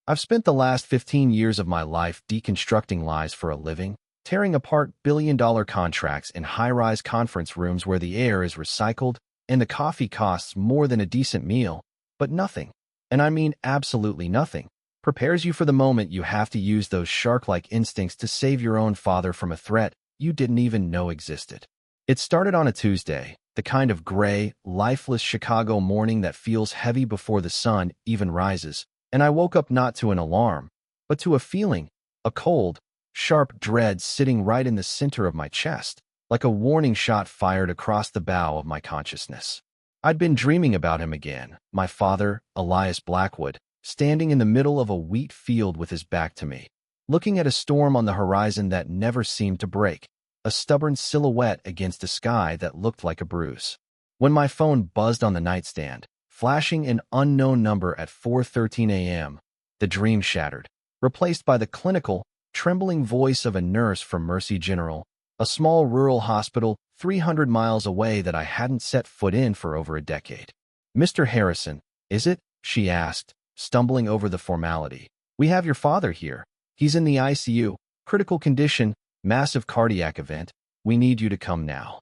I've spent the last 15 years of my life deconstructing lies for a living, tearing apart billion-dollar contracts in high-rise conference rooms where the air is recycled and the coffee costs more than a decent meal, but nothing, and I mean absolutely nothing, prepares you for the moment you have to use those shark-like instincts to save your own father from a threat you didn't even know existed. It started on a Tuesday, the kind of gray, lifeless Chicago morning that feels heavy before the sun even rises, and I woke up not to an alarm, but to a feeling, a cold, sharp dread sitting right in the center of my chest, like a warning shot fired across the bow of my consciousness. I'd been dreaming about him again, my father, Elias Blackwood, standing in the middle of a wheat field with his back to me, looking at a storm on the horizon that never seemed to break, a stubborn silhouette against a sky that looked like a bruise. When my phone buzzed on the nightstand, flashing an unknown number at 4:13 a.m., the dream shattered, replaced by the clinical, trembling voice of a nurse from Mercy General, a small rural hospital 300 miles away that I hadn't set foot in for over a decade. "Mr. Harrison, is it?" she asked, stumbling over the formality. "We have your father here. He's in the ICU, critical condition, massive cardiac event. We need you to come now."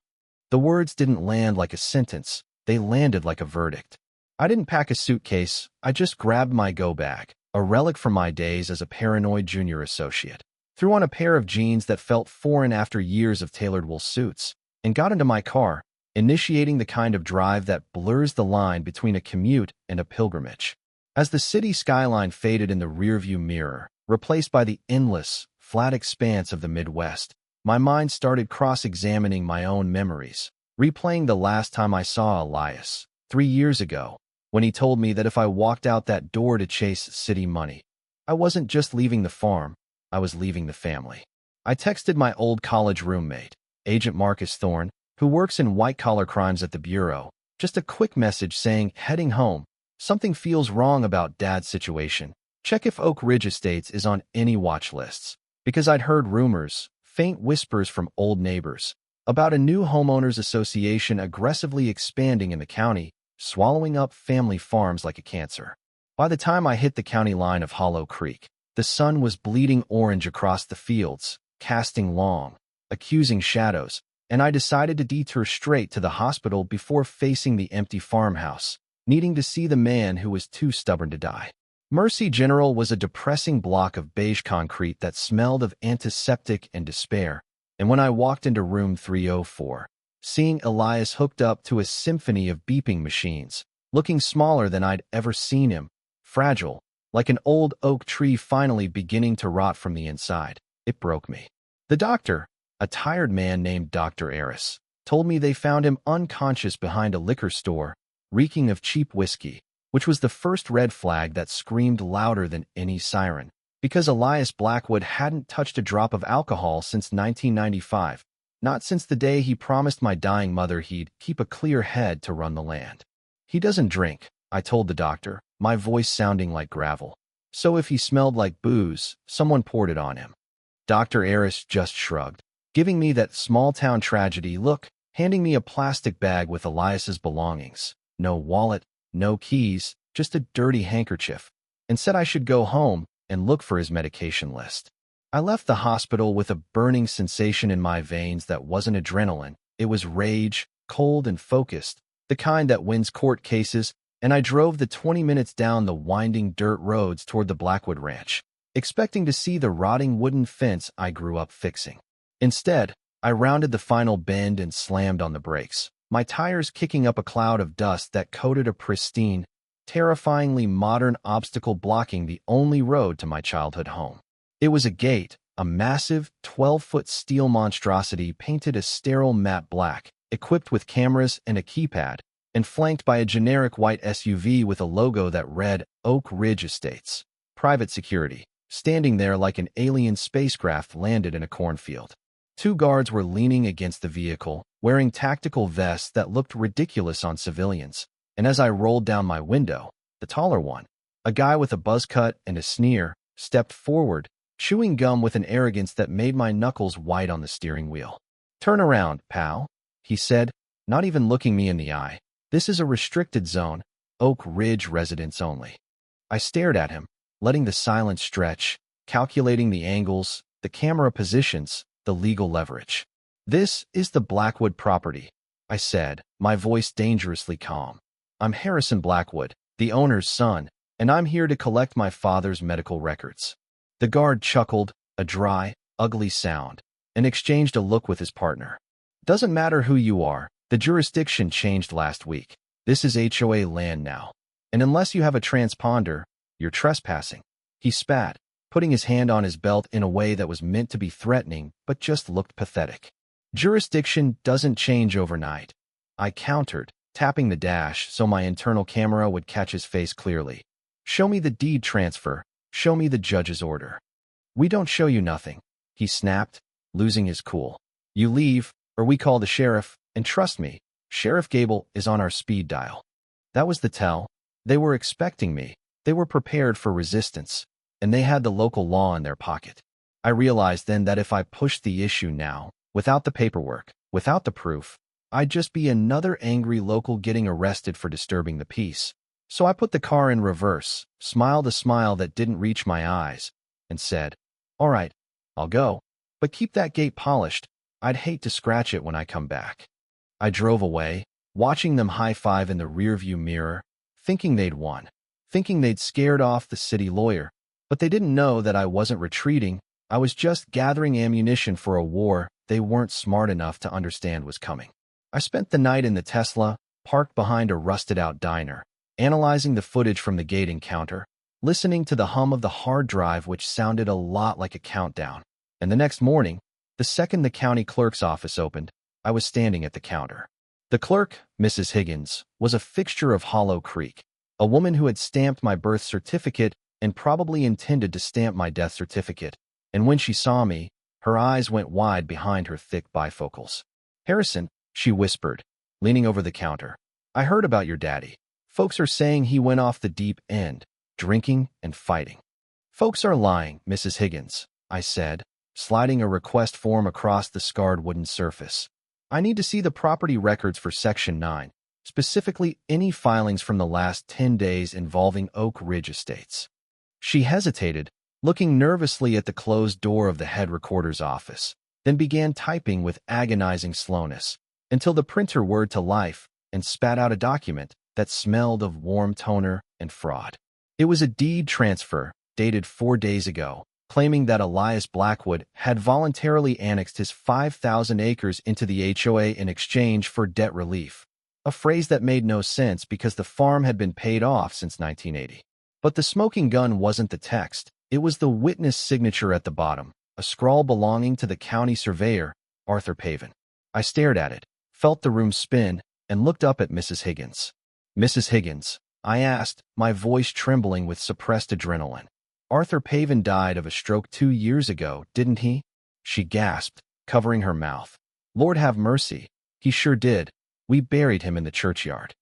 The words didn't land like a sentence. They landed like a verdict. I didn't pack a suitcase. I just grabbed my go bag, a relic from my days as a paranoid junior associate, threw on a pair of jeans that felt foreign after years of tailored wool suits, and got into my car, initiating the kind of drive that blurs the line between a commute and a pilgrimage. As the city skyline faded in the rearview mirror, replaced by the endless, flat expanse of the Midwest, my mind started cross-examining my own memories, replaying the last time I saw Elias, 3 years ago, when he told me that if I walked out that door to chase city money, I wasn't just leaving the farm, I was leaving the family. I texted my old college roommate, Agent Marcus Thorne, who works in white-collar crimes at the Bureau, just a quick message saying, "Heading home. Something feels wrong about Dad's situation. Check if Oak Ridge Estates is on any watch lists." Because I'd heard rumors, faint whispers from old neighbors, about a new homeowners association aggressively expanding in the county, swallowing up family farms like a cancer. By the time I hit the county line of Hollow Creek, the sun was bleeding orange across the fields, casting long, accusing shadows, and I decided to detour straight to the hospital before facing the empty farmhouse, needing to see the man who was too stubborn to die. Mercy General was a depressing block of beige concrete that smelled of antiseptic and despair, and when I walked into room 304, seeing Elias hooked up to a symphony of beeping machines, looking smaller than I'd ever seen him, fragile, like an old oak tree finally beginning to rot from the inside, it broke me. The doctor, a tired man named Dr. Aris, told me they found him unconscious behind a liquor store, reeking of cheap whiskey, which was the first red flag that screamed louder than any siren, because Elias Blackwood hadn't touched a drop of alcohol since 1995, not since the day he promised my dying mother he'd keep a clear head to run the land. "He doesn't drink," I told the doctor, my voice sounding like gravel. "So if he smelled like booze, someone poured it on him." Dr. Aris just shrugged, giving me that small-town tragedy look, handing me a plastic bag with Elias's belongings. No wallet, no keys, just a dirty handkerchief, and said I should go home and look for his medication list. I left the hospital with a burning sensation in my veins that wasn't adrenaline. It was rage, cold and focused, the kind that wins court cases, and I drove the 20 minutes down the winding dirt roads toward the Blackwood Ranch, expecting to see the rotting wooden fence I grew up fixing. Instead, I rounded the final bend and slammed on the brakes, my tires kicking up a cloud of dust that coated a pristine, terrifyingly modern obstacle blocking the only road to my childhood home. It was a gate, a massive, 12-foot steel monstrosity painted a sterile matte black, equipped with cameras and a keypad, and flanked by a generic white SUV with a logo that read Oak Ridge Estates. Private security, standing there like an alien spacecraft landed in a cornfield. 2 guards were leaning against the vehicle, wearing tactical vests that looked ridiculous on civilians, and as I rolled down my window, the taller one, a guy with a buzz cut and a sneer, stepped forward, chewing gum with an arrogance that made my knuckles white on the steering wheel. "Turn around, pal," he said, not even looking me in the eye. "This is a restricted zone, Oak Ridge residents only." I stared at him, letting the silence stretch, calculating the angles, the camera positions, the legal leverage. "This is the Blackwood property," I said, my voice dangerously calm. "I'm Harrison Blackwood, the owner's son, and I'm here to collect my father's medical records." The guard chuckled, a dry, ugly sound, and exchanged a look with his partner. "Doesn't matter who you are, the jurisdiction changed last week. This is HOA land now. And unless you have a transponder, you're trespassing." He spat, putting his hand on his belt in a way that was meant to be threatening but just looked pathetic. "Jurisdiction doesn't change overnight," I countered, tapping the dash so my internal camera would catch his face clearly. "Show me the deed transfer. Show me the judge's order." "We don't show you nothing," he snapped, losing his cool. "You leave, or we call the sheriff, and trust me, Sheriff Gable is on our speed dial." That was the tell. They were expecting me. They were prepared for resistance, and they had the local law in their pocket. I realized then that if I pushed the issue now, without the paperwork, without the proof, I'd just be another angry local getting arrested for disturbing the peace. So I put the car in reverse, smiled a smile that didn't reach my eyes, and said, "All right, I'll go. But keep that gate polished. I'd hate to scratch it when I come back." I drove away, watching them high-five in the rearview mirror, thinking they'd won, thinking they'd scared off the city lawyer. But they didn't know that I wasn't retreating. I was just gathering ammunition for a war they weren't smart enough to understand was coming. I spent the night in the Tesla, parked behind a rusted-out diner, analyzing the footage from the gate encounter, listening to the hum of the hard drive which sounded a lot like a countdown. And the next morning, the second the county clerk's office opened, I was standing at the counter. The clerk, Mrs. Higgins, was a fixture of Hollow Creek, a woman who had stamped my birth certificate and probably intended to stamp my death certificate, and when she saw me, her eyes went wide behind her thick bifocals. "Harrison," she whispered, leaning over the counter, "I heard about your daddy. Folks are saying he went off the deep end, drinking and fighting." "Folks are lying, Mrs. Higgins," I said, sliding a request form across the scarred wooden surface. "I need to see the property records for Section 9, specifically any filings from the last 10 days involving Oak Ridge Estates." She hesitated, looking nervously at the closed door of the head recorder's office, then began typing with agonizing slowness, until the printer whirred to life and spat out a document that smelled of warm toner and fraud. It was a deed transfer, dated 4 days ago, claiming that Elias Blackwood had voluntarily annexed his 5,000 acres into the HOA in exchange for debt relief, a phrase that made no sense because the farm had been paid off since 1980. But the smoking gun wasn't the text. It was the witness signature at the bottom, a scrawl belonging to the county surveyor, Arthur Pavin. I stared at it, felt the room spin, and looked up at Mrs. Higgins. "Mrs. Higgins," I asked, my voice trembling with suppressed adrenaline. "Arthur Pavin died of a stroke 2 years ago, didn't he?" She gasped, covering her mouth. "Lord have mercy. He sure did. We buried him in the churchyard."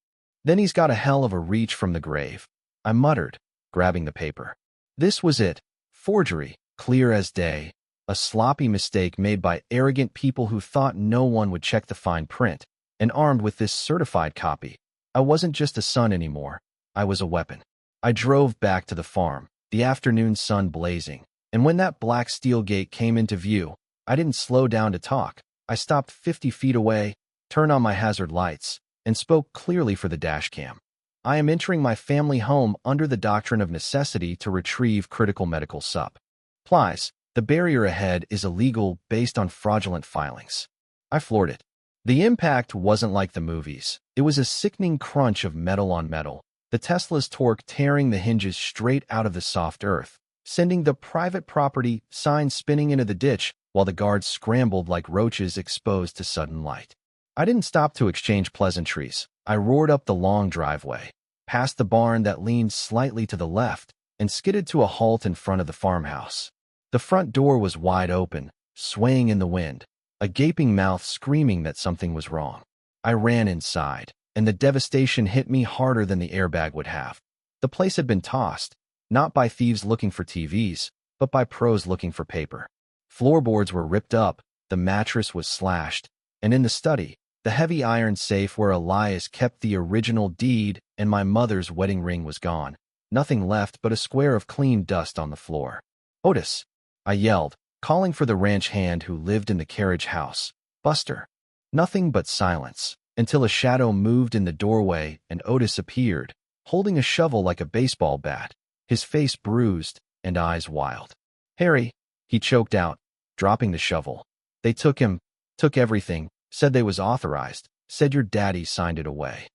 "Then he's got a hell of a reach from the grave," I muttered, grabbing the paper. This was it. Forgery, clear as day. A sloppy mistake made by arrogant people who thought no one would check the fine print. And armed with this certified copy, I wasn't just a son anymore. I was a weapon. I drove back to the farm, the afternoon sun blazing. And when that black steel gate came into view, I didn't slow down to talk. I stopped 50 feet away, turned on my hazard lights, and spoke clearly for the dashcam. "I am entering my family home under the doctrine of necessity to retrieve critical medical supplies. The barrier ahead is illegal based on fraudulent filings." I floored it. The impact wasn't like the movies. It was a sickening crunch of metal on metal, the Tesla's torque tearing the hinges straight out of the soft earth, sending the private property sign spinning into the ditch while the guards scrambled like roaches exposed to sudden light. I didn't stop to exchange pleasantries. I roared up the long driveway, past the barn that leaned slightly to the left, and skidded to a halt in front of the farmhouse. The front door was wide open, swaying in the wind, a gaping mouth screaming that something was wrong. I ran inside, and the devastation hit me harder than the airbag would have. The place had been tossed, not by thieves looking for TVs, but by pros looking for paper. Floorboards were ripped up, the mattress was slashed, and in the study, the heavy iron safe where Elias kept the original deed and my mother's wedding ring was gone. nothing left but a square of clean dust on the floor. "Otis!" I yelled, calling for the ranch hand who lived in the carriage house. "Buster!" Nothing but silence, until a shadow moved in the doorway and Otis appeared, holding a shovel like a baseball bat, his face bruised and eyes wild. "Harry," he choked out, dropping the shovel. "They took him, took everything, said they was authorized, said your daddy signed it away."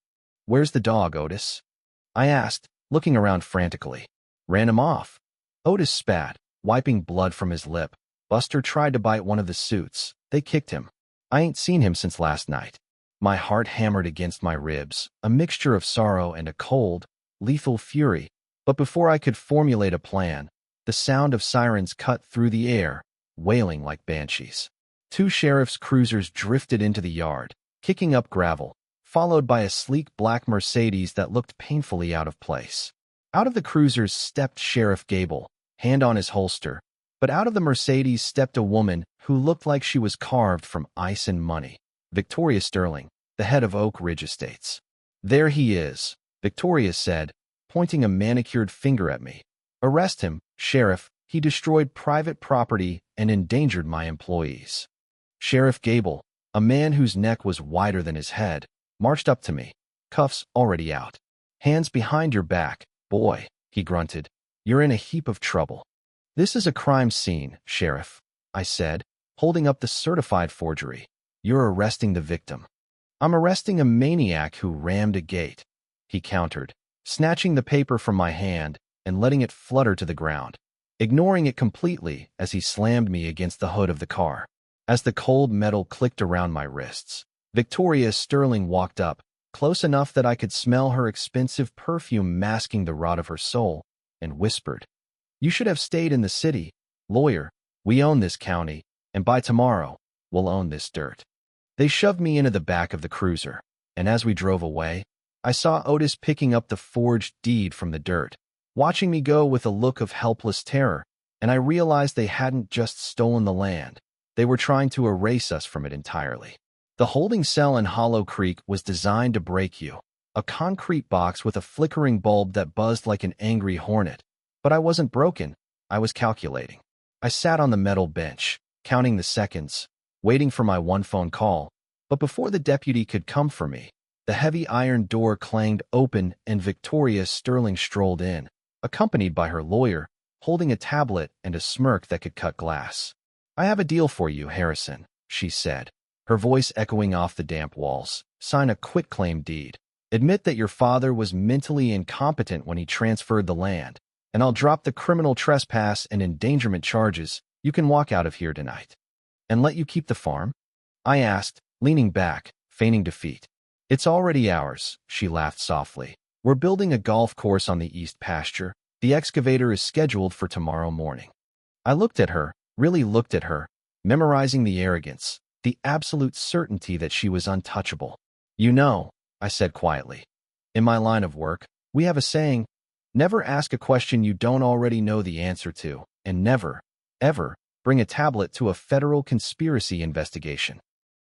"Where's the dog, Otis?" I asked, looking around frantically. "Ran him off." Otis spat, wiping blood from his lip. "Buster tried to bite one of the suits. They kicked him. I ain't seen him since last night." My heart hammered against my ribs, a mixture of sorrow and a cold, lethal fury. But before I could formulate a plan, the sound of sirens cut through the air, wailing like banshees. Two sheriff's cruisers drifted into the yard, kicking up gravel, followed by a sleek black Mercedes that looked painfully out of place. Out of the cruisers stepped Sheriff Gable, hand on his holster, but out of the Mercedes stepped a woman who looked like she was carved from ice and money. Victoria Sterling, the head of Oak Ridge Estates. "There he is," Victoria said, pointing a manicured finger at me. "Arrest him, Sheriff. He destroyed private property and endangered my employees." Sheriff Gable, a man whose neck was wider than his head, marched up to me, cuffs already out. "Hands behind your back, boy," he grunted. "You're in a heap of trouble." "This is a crime scene, Sheriff," I said, holding up the certified forgery. "You're arresting the victim." "I'm arresting a maniac who rammed a gate," he countered, snatching the paper from my hand and letting it flutter to the ground, ignoring it completely as he slammed me against the hood of the car. As the cold metal clicked around my wrists, Victoria Sterling walked up, close enough that I could smell her expensive perfume masking the rot of her soul, and whispered, "You should have stayed in the city, lawyer. We own this county, and by tomorrow, we'll own this dirt." They shoved me into the back of the cruiser, and as we drove away, I saw Otis picking up the forged deed from the dirt, watching me go with a look of helpless terror, and I realized they hadn't just stolen the land. They were trying to erase us from it entirely. The holding cell in Hollow Creek was designed to break you, a concrete box with a flickering bulb that buzzed like an angry hornet. But I wasn't broken. I was calculating. I sat on the metal bench, counting the seconds, waiting for my one phone call. But before the deputy could come for me, the heavy iron door clanged open and Victoria Sterling strolled in, accompanied by her lawyer, holding a tablet and a smirk that could cut glass. "I have a deal for you, Harrison," she said, her voice echoing off the damp walls. "Sign a quitclaim deed. Admit that your father was mentally incompetent when he transferred the land, and I'll drop the criminal trespass and endangerment charges. You can walk out of here tonight." "And let you keep the farm?" I asked, leaning back, feigning defeat. "It's already ours," she laughed softly. "We're building a golf course on the east pasture. The excavator is scheduled for tomorrow morning." I looked at her, really looked at her, memorizing the arrogance, the absolute certainty that she was untouchable. "You know," I said quietly, "in my line of work, we have a saying, never ask a question you don't already know the answer to, and never, ever, bring a tablet to a federal conspiracy investigation."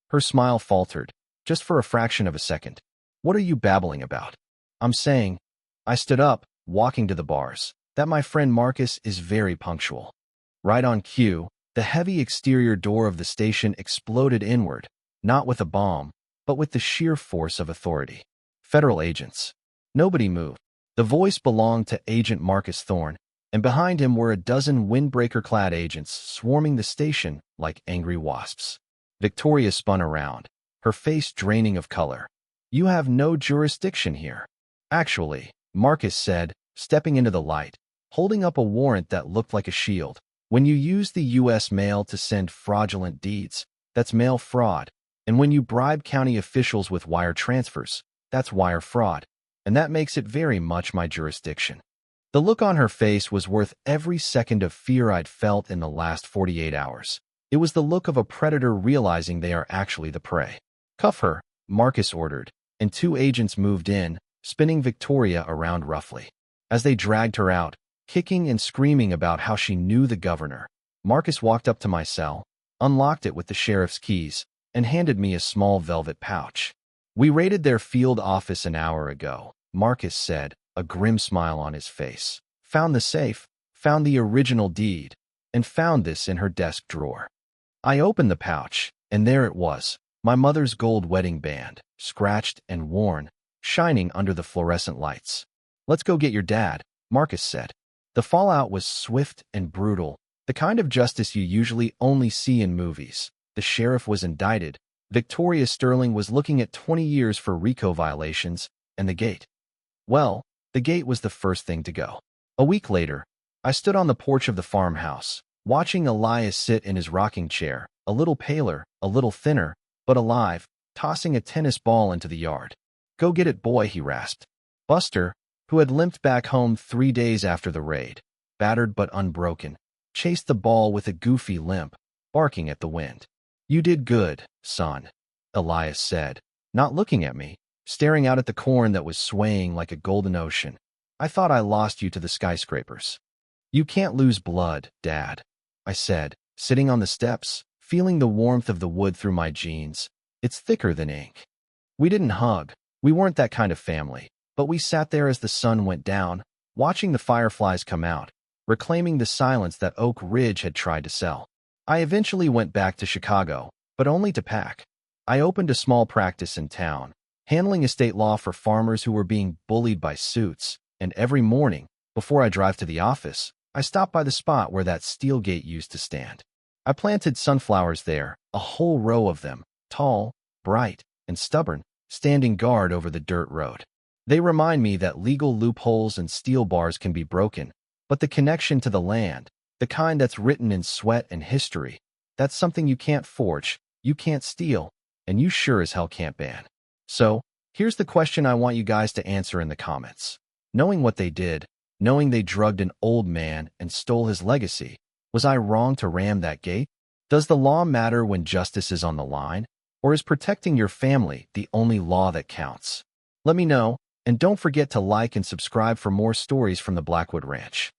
Her smile faltered, just for a fraction of a second. "What are you babbling about?" "I'm saying," I stood up, walking to the bars, "that my friend Marcus is very punctual." Right on cue, the heavy exterior door of the station exploded inward, not with a bomb, but with the sheer force of authority. Federal agents. Nobody moved. The voice belonged to Agent Marcus Thorne, and behind him were a dozen windbreaker-clad agents swarming the station like angry wasps. Victoria spun around, her face draining of color. "You have no jurisdiction here." "Actually," Marcus said, stepping into the light, holding up a warrant that looked like a shield. "When you use the U.S. mail to send fraudulent deeds, that's mail fraud. And when you bribe county officials with wire transfers, that's wire fraud. And that makes it very much my jurisdiction." The look on her face was worth every second of fear I'd felt in the last 48 hours. It was the look of a predator realizing they are actually the prey. "Cuff her," Marcus ordered, and two agents moved in, spinning Victoria around roughly. As they dragged her out, kicking and screaming about how she knew the governor, Marcus walked up to my cell, unlocked it with the sheriff's keys, and handed me a small velvet pouch. "We raided their field office an hour ago," Marcus said, a grim smile on his face. Found the safe, found the original deed, and found this in her desk drawer. I opened the pouch, and there it was, my mother's gold wedding band, scratched and worn, shining under the fluorescent lights. "Let's go get your dad," Marcus said. The fallout was swift and brutal, the kind of justice you usually only see in movies. The sheriff was indicted. Victoria Sterling was looking at 20 years for RICO violations, and the gate. Well, the gate was the first thing to go. A week later, I stood on the porch of the farmhouse, watching Elias sit in his rocking chair, a little paler, a little thinner, but alive, tossing a tennis ball into the yard. "Go get it, boy," he rasped. Buster, who had limped back home 3 days after the raid, battered but unbroken, chased the ball with a goofy limp, barking at the wind. "You did good, son," Elias said, not looking at me, staring out at the corn that was swaying like a golden ocean. "I thought I lost you to the skyscrapers." "You can't lose blood, Dad," I said, sitting on the steps, feeling the warmth of the wood through my jeans. "It's thicker than ink." We didn't hug. We weren't that kind of family, but we sat there as the sun went down, watching the fireflies come out, reclaiming the silence that Oak Ridge had tried to sell. I eventually went back to Chicago, but only to pack. I opened a small practice in town, handling estate law for farmers who were being bullied by suits, and every morning, before I drive to the office, I stop by the spot where that steel gate used to stand. I planted sunflowers there, a whole row of them, tall, bright, and stubborn, standing guard over the dirt road. They remind me that legal loopholes and steel bars can be broken, but the connection to the land, the kind that's written in sweat and history, that's something you can't forge, you can't steal, and you sure as hell can't ban. So, here's the question I want you guys to answer in the comments. Knowing what they did, knowing they drugged an old man and stole his legacy, was I wrong to ram that gate? Does the law matter when justice is on the line? Or is protecting your family the only law that counts? Let me know, and don't forget to like and subscribe for more stories from the Blackwood Ranch.